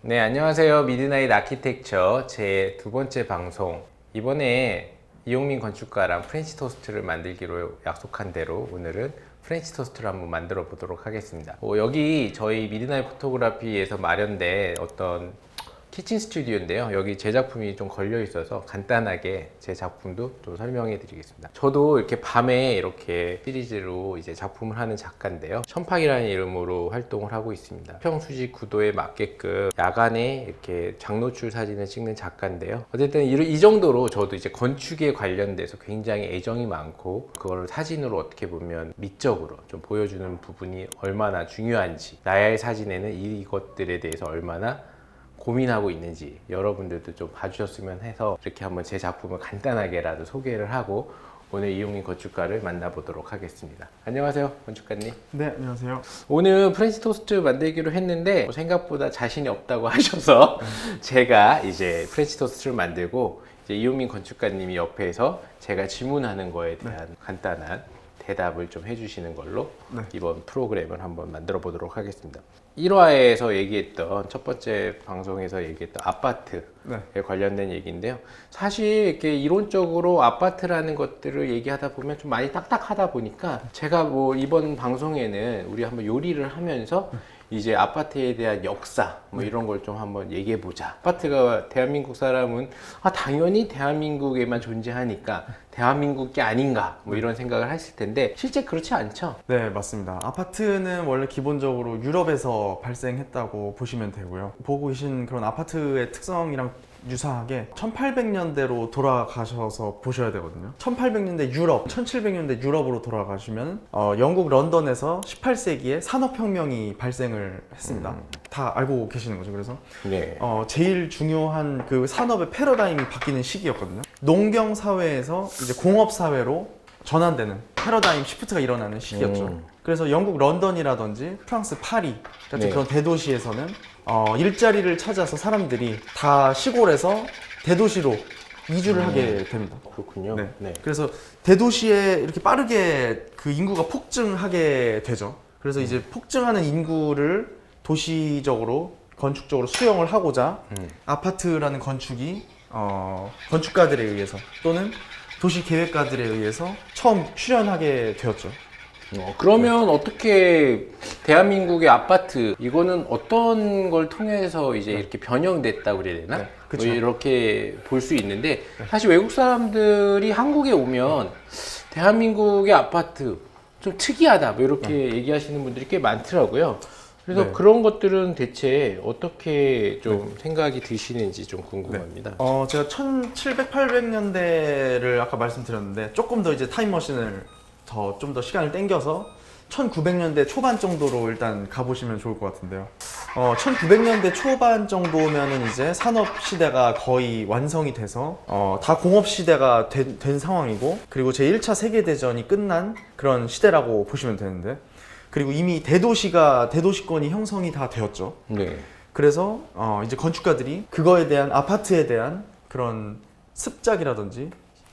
네, 안녕하세요. 미드나잇 아키텍처 제 두 번째 방송. 이번에 이용민 건축가랑 프렌치 토스트를 만들기로 약속한 대로 오늘은 프렌치 토스트를 한번 만들어 보도록 하겠습니다. 여기 저희 미드나잇 포토그래피에서 마련된 어떤 키친 스튜디오인데요. 여기 제 작품이 좀 걸려 있어서 간단하게 제 작품도 좀 설명해 드리겠습니다. 저도 이렇게 밤에 이렇게 시리즈로 이제 작품을 하는 작가인데요. 천팍이라는 이름으로 활동을 하고 있습니다. 평수직 구도에 맞게끔 야간에 이렇게 장노출 사진을 찍는 작가인데요. 어쨌든 이 정도로 저도 이제 건축에 관련돼서 굉장히 애정이 많고 그걸 사진으로 어떻게 보면 미적으로 좀 보여주는 부분이 얼마나 중요한지, 나의 사진에는 이것들에 대해서 얼마나 고민하고 있는지 여러분들도 좀 봐주셨으면 해서 이렇게 한번 제 작품을 간단하게라도 소개를 하고 오늘 이용민 건축가를 만나보도록 하겠습니다. 안녕하세요, 건축가님. 네, 안녕하세요. 오늘 프렌치 토스트 만들기로 했는데 생각보다 자신이 없다고 하셔서 제가 이제 프렌치 토스트를 만들고 이제 이용민 건축가님이 옆에서 제가 질문하는 거에 대한 간단한 대답을 좀 해주시는 걸로 이번 프로그램을 한번 만들어 보도록 하겠습니다. 1화에서 얘기했던 첫 번째 방송에서 얘기했던 아파트에 관련된 얘기인데요. 사실 이렇게 이론적으로 아파트라는 것들을 얘기하다 보면 좀 많이 딱딱하다 보니까 제가 뭐 이번 방송에는 우리 한번 요리를 하면서 이제 아파트에 대한 역사 뭐 이런 걸 좀 한번 얘기해 보자. 아파트가 대한민국 사람은 당연히 대한민국에만 존재하니까 대한민국이 아닌가 뭐 이런 생각을 했을 텐데 실제 그렇지 않죠? 네, 맞습니다. 아파트는 원래 기본적으로 유럽에서 발생했다고 보시면 되고요. 보고 계신 그런 아파트의 특성이랑 유사하게 1800년대로 돌아가셔서 보셔야 되거든요. 1800년대 유럽, 1700년대 유럽으로 돌아가시면 영국 런던에서 18세기에 산업혁명이 발생을 했습니다. 다 알고 계시는 거죠. 그래서 제일 중요한 그 산업의 패러다임이 바뀌는 시기였거든요. 농경 사회에서 이제 공업 사회로 전환되는 패러다임 시프트가 일어나는 시기였죠. 그래서 영국 런던이라든지 프랑스 파리 같은 그런 대도시에서는 일자리를 찾아서 사람들이 다 시골에서 대도시로 이주를 하게 됩니다. 그렇군요. 네. 그래서 대도시에 이렇게 빠르게 그 인구가 폭증하게 되죠. 그래서 이제 폭증하는 인구를 도시적으로 건축적으로 수용을 하고자 아파트라는 건축이 건축가들에 의해서 또는 도시 계획가들에 의해서 처음 출현하게 되었죠. 그러면 어떻게 대한민국의 아파트 이거는 어떤 걸 통해서 이제 이렇게 변형됐다고 그래야 되나? 뭐 이렇게 볼 수 있는데 사실 외국 사람들이 한국에 오면 대한민국의 아파트 좀 특이하다 뭐 이렇게 얘기하시는 분들이 꽤 많더라고요. 그래서 그런 것들은 대체 어떻게 좀 생각이 드시는지 좀 궁금합니다. 제가 1700, 800년대를 아까 말씀드렸는데 조금 더 이제 타임머신을 좀 더 시간을 땡겨서 1900년대 초반 정도로 일단 가보시면 좋을 것 같은데요. 1900년대 초반 정도면은 이제 산업 시대가 거의 완성이 돼서 다 공업 시대가 된 상황이고, 그리고 제1차 세계대전이 끝난 그런 시대라고 보시면 되는데, 그리고 이미 대도시권이 형성이 다 되었죠. 그래서 이제 건축가들이 그거에 대한 아파트에 대한 그런 습작이라든지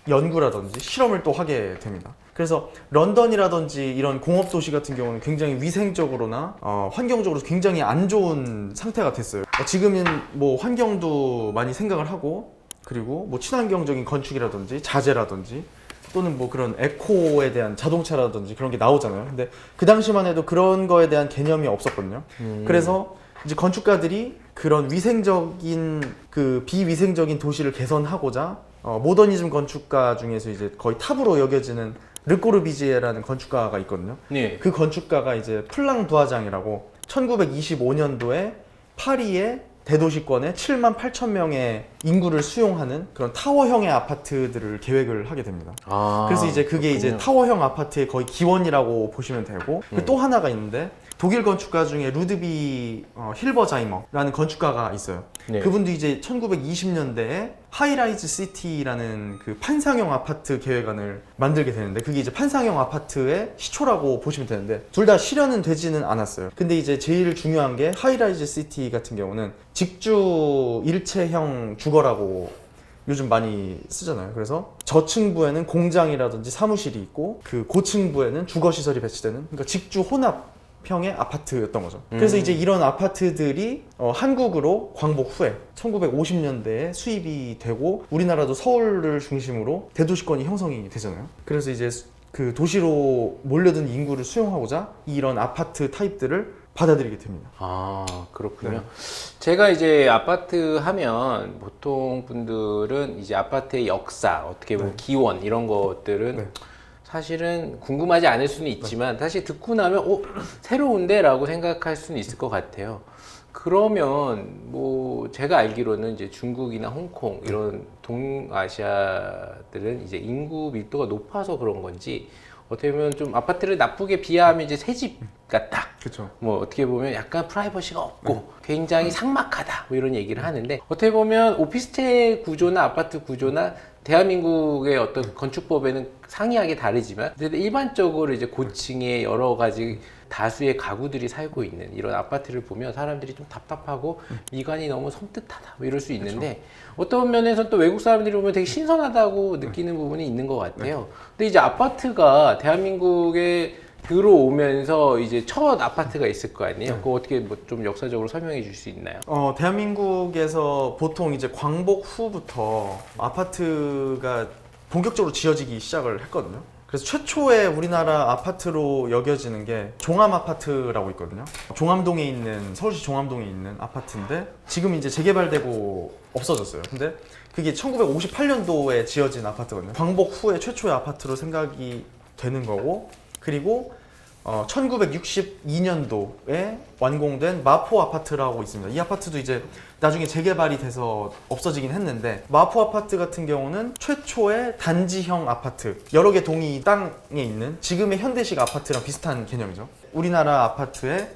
연구라든지 실험을 또 하게 됩니다. 그래서 런던이라든지 이런 공업 도시 같은 경우는 굉장히 위생적으로나 환경적으로 굉장히 안 좋은 상태가 됐어요. 지금은 뭐 환경도 많이 생각을 하고, 그리고 뭐 친환경적인 건축이라든지 자재라든지 또는 뭐 그런 에코에 대한 자동차라든지 그런 게 나오잖아요. 근데 그 당시만 해도 그런 거에 대한 개념이 없었거든요. 그래서 이제 건축가들이 그런 위생적인 그 비위생적인 도시를 개선하고자 모더니즘 건축가 중에서 이제 거의 탑으로 여겨지는 르꼬르비지에라는 건축가가 있거든요. 그 건축가가 이제 플랑 부화장이라고 1925년도에 파리의 대도시권에 7만 8천 명의 인구를 수용하는 그런 타워형의 아파트들을 계획을 하게 됩니다. 그래서 이제 그게 이제 타워형 아파트의 거의 기원이라고 보시면 되고, 또 하나가 있는데 독일 건축가 중에 루드비 힐버자이머라는 건축가가 있어요. 그분도 이제 1920년대에 하이라이즈 시티라는 그 판상형 아파트 계획안을 만들게 되는데, 그게 이제 판상형 아파트의 시초라고 보시면 되는데 둘 다 실현은 되지는 않았어요. 근데 이제 제일 중요한 게 하이라이즈 시티 같은 경우는 직주 일체형 주거라고 요즘 많이 쓰잖아요. 그래서 저층부에는 공장이라든지 사무실이 있고 그 고층부에는 주거시설이 배치되는, 그러니까 직주 혼합 평의 아파트였던 거죠. 그래서 이제 이런 아파트들이 한국으로 광복 후에 1950년대에 수입이 되고 우리나라도 서울을 중심으로 대도시권이 형성이 되잖아요. 그래서 이제 그 도시로 몰려든 인구를 수용하고자 이런 아파트 타입들을 받아들이게 됩니다. 아, 그렇군요. 네. 제가 이제 아파트 하면 보통 분들은 이제 아파트의 역사, 어떻게 보면 기원 이런 것들은 네. 사실은 궁금하지 않을 수는 있지만 사실 듣고 나면 새로운데? 라고 생각할 수는 있을 것 같아요. 그러면 뭐 제가 알기로는 이제 중국이나 홍콩 이런 동아시아들은 이제 인구 밀도가 높아서 그런 건지 어떻게 보면 좀 아파트를 나쁘게 비하하면 이제 새집 같다. 그렇죠. 뭐 어떻게 보면 약간 프라이버시가 없고 굉장히 삭막하다 뭐 이런 얘기를 하는데 어떻게 보면 오피스텔 구조나 아파트 구조나 대한민국의 어떤 건축법에는 상이하게 다르지만 일반적으로 이제 고층에 여러 가지 다수의 가구들이 살고 있는 이런 아파트를 보면 사람들이 좀 답답하고 미관이 너무 섬뜩하다 뭐 이럴 수 있는데 어떤 면에서 또 외국 사람들이 보면 되게 신선하다고 느끼는 부분이 있는 것 같아요. 근데 이제 아파트가 대한민국에 들어오면서 이제 첫 아파트가 있을 거 아니에요? 그거 어떻게 뭐 좀 역사적으로 설명해 줄 수 있나요? 대한민국에서 보통 이제 광복 후부터 아파트가 본격적으로 지어지기 시작을 했거든요. 그래서 최초의 우리나라 아파트로 여겨지는 게 종암 아파트라고 있거든요. 종암동에 있는 서울시 종암동에 있는 아파트인데 지금 이제 재개발되고 없어졌어요. 근데 그게 1958년도에 지어진 아파트거든요. 광복 후에 최초의 아파트로 생각이 되는 거고 그리고 1962년도에 완공된 마포 아파트라고 있습니다. 이 아파트도 이제 나중에 재개발이 돼서 없어지긴 했는데 마포 아파트 같은 경우는 최초의 단지형 아파트 여러 개 동이 땅에 있는 지금의 현대식 아파트랑 비슷한 개념이죠. 우리나라 아파트의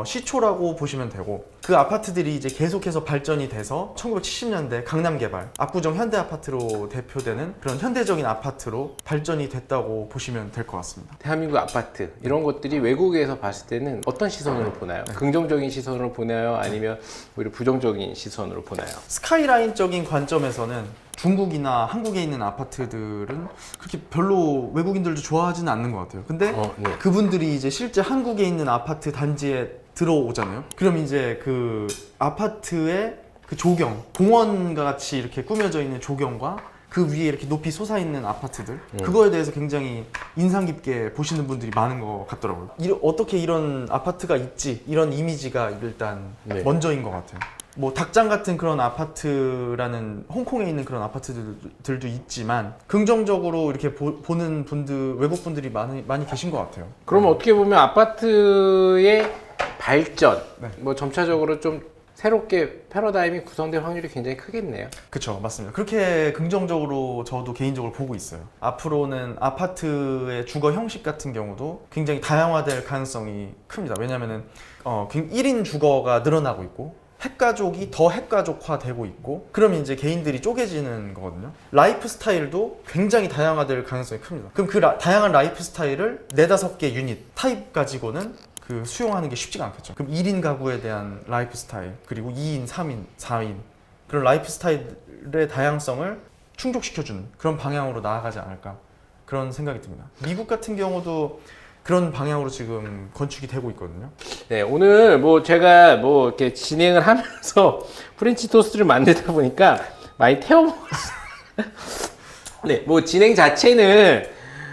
시초라고 보시면 되고 그 아파트들이 이제 계속해서 발전이 돼서 1970년대 강남 개발 압구정 현대 아파트로 대표되는 그런 현대적인 아파트로 발전이 됐다고 보시면 될 것 같습니다. 대한민국 아파트 이런 것들이 외국에서 봤을 때는 어떤 시선으로 보나요? 긍정적인 시선으로 보나요? 아니면 오히려 부정적인 시선으로 보나요? 스카이라인적인 관점에서는 중국이나 한국에 있는 아파트들은 그렇게 별로 외국인들도 좋아하지는 않는 것 같아요. 근데 네. 그분들이 이제 실제 한국에 있는 아파트 단지에 들어오잖아요. 그럼 이제 그 아파트의 그 조경, 공원과 같이 이렇게 꾸며져 있는 조경과 그 위에 이렇게 높이 솟아있는 아파트들 그거에 대해서 굉장히 인상 깊게 보시는 분들이 많은 것 같더라고요. 어떻게 이런 아파트가 있지? 이런 이미지가 일단 네. 먼저인 것 같아요. 뭐 닭장 같은 그런 아파트라는 홍콩에 있는 그런 아파트들도 있지만 긍정적으로 이렇게 보는 분들 외국 분들이 많이 계신 것 같아요. 그러면 어떻게 보면 아파트의 발전, 네. 뭐 점차적으로 좀 새롭게 패러다임이 구성될 확률이 굉장히 크겠네요. 그렇죠, 맞습니다. 그렇게 긍정적으로 저도 개인적으로 보고 있어요. 앞으로는 아파트의 주거 형식 같은 경우도 굉장히 다양화될 가능성이 큽니다. 왜냐하면은 1인 주거가 늘어나고 있고 핵가족이 더 핵가족화되고 있고 그러면 이제 개인들이 쪼개지는 거거든요. 라이프 스타일도 굉장히 다양화될 가능성이 큽니다. 그럼 그 다양한 라이프 스타일을 4-5개 유닛 타입 가지고는 그 수용하는 게 쉽지가 않겠죠. 그럼 1인 가구에 대한 라이프 스타일 그리고 2인, 3인, 4인 그런 라이프 스타일의 다양성을 충족시켜주는 그런 방향으로 나아가지 않을까 그런 생각이 듭니다. 미국 같은 경우도 그런 방향으로 지금 건축이 되고 있거든요. 네, 오늘 뭐 제가 뭐 이렇게 진행을 하면서 프렌치 토스트를 만들다 보니까 많이 태워먹었어요. 네, 뭐 진행 자체는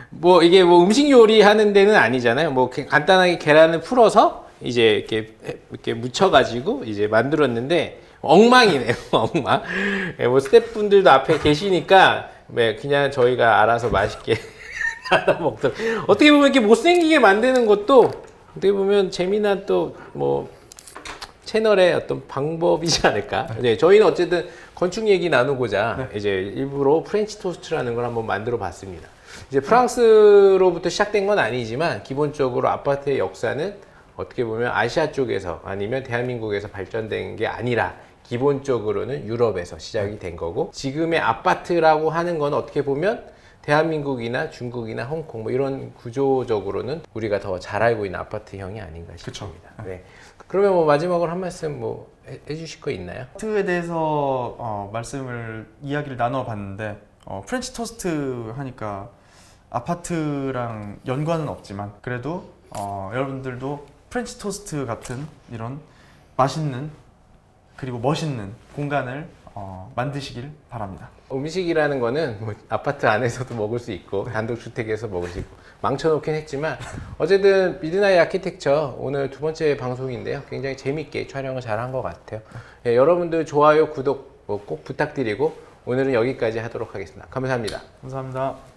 뭐 이게 뭐 음식 요리 하는 데는 아니잖아요. 뭐 간단하게 계란을 풀어서 이제 이렇게 묻혀가지고 이제 만들었는데 엉망이네요, 엉망. 네, 뭐 스태프분들도 앞에 계시니까 네, 그냥 저희가 알아서 맛있게 먹도록. 어떻게 보면 이렇게 못생기게 만드는 것도 어떻게 보면 재미난 또 뭐 채널의 어떤 방법이지 않을까. 네, 저희는 어쨌든 건축 얘기 나누고자 이제 일부러 프렌치 토스트라는 걸 한번 만들어 봤습니다. 이제 프랑스로부터 시작된 건 아니지만 기본적으로 아파트의 역사는 어떻게 보면 아시아 쪽에서 아니면 대한민국에서 발전된 게 아니라 기본적으로는 유럽에서 시작이 된 거고 지금의 아파트라고 하는 건 어떻게 보면 대한민국이나 중국이나 홍콩 뭐 이런 구조적으로는 우리가 더 잘 알고 있는 아파트형이 아닌가 싶습니다. 네. 그러면 뭐 마지막으로 한 말씀 뭐 해주실 거 있나요? 아파트에 대해서 이야기를 나눠봤는데 프렌치 토스트 하니까 아파트랑 연관은 없지만 그래도 여러분들도 프렌치 토스트 같은 이런 맛있는 그리고 멋있는 공간을 만드시길 바랍니다. 음식이라는 거는 뭐 아파트 안에서도 먹을 수 있고 단독주택에서 먹을 수 있고 망쳐놓긴 했지만 어쨌든 미드나잇 아키텍처 오늘 두 번째 방송인데요. 굉장히 재밌게 촬영을 잘한 것 같아요. 예, 여러분들 좋아요, 구독 꼭 부탁드리고 오늘은 여기까지 하도록 하겠습니다. 감사합니다. 감사합니다.